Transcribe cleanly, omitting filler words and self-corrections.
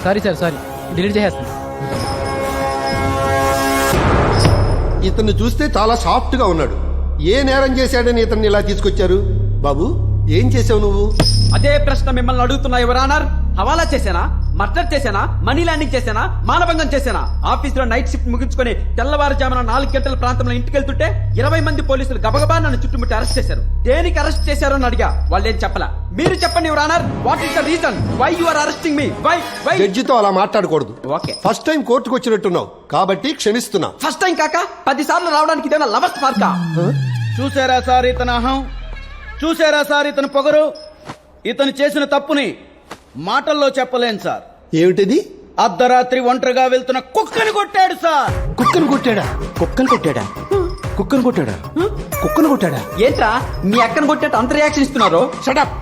Sorry sir sorry, delete చేసేస్తాను. ఇతన్ని చూస్తే చాలా సాఫ్ట్ గా ఉన్నాడు. ఏ నేరం చేశాడని ఇతన్ని ఇలా తీసుకొచ్చారు? బాబు, ఏం చేసావు నువ్వు? అదే ప్రశ్న మిమ్మల్ని అడుగుతున్నా యువర్ ఆనర్. హవాలా చేశానా, మర్డర్ చేశానా, మనీ ల్యాండింగ్ చేశానా, మానభంగం చేశానా? ఆఫీస్ లో నైట్ షిఫ్ట్ ముగించుకొని తెల్లవారుజామున 4 గంటల ప్రాంతంలో ఇంటికి వెళ్తుంటే 20 మంది పోలీసులు గబగబా నన్ను చుట్టుముట్టి అరెస్ట్ చేశారు. దేనికి అరెస్ట్ చేశారో అని అడిగా, వాళ్ళేం చెప్పలా. మీరు చెప్పండి your honour, what is the reason why you are arresting me? Why? జడ్జితో అలా మాట్లాడకూడదు. ఓకే, ఫస్ట్ టైం కోర్టుకు వచ్చినట్టున్నావు కాబట్టి క్షమిస్తున్నా. ఫస్ట్ టైం కాక 10 సార్లు రావడానికి ఇదేనా లవర్స్ పార్కా? చూసారా సార్ ఇతని అహం, చూసారా సార్ ఇతని పొగరు. ఇతను చేసిన తప్పుని మాటల్లో చెప్పలేను సార్. ఏమిటిది? అర్ధరాత్రి ఒంటరిగా వెళ్తున్న కుక్కని కొట్టాడు సార్. కుక్కను కొట్టాడా? కుక్కను కొట్టాడా? కుక్కను కొట్టాడా? కుక్కను కొట్టాడా? ఏంట్రా మీ అక్కను కొట్టేట్టు అంత రియాక్షన్ ఇస్తున్నారు? షటప్.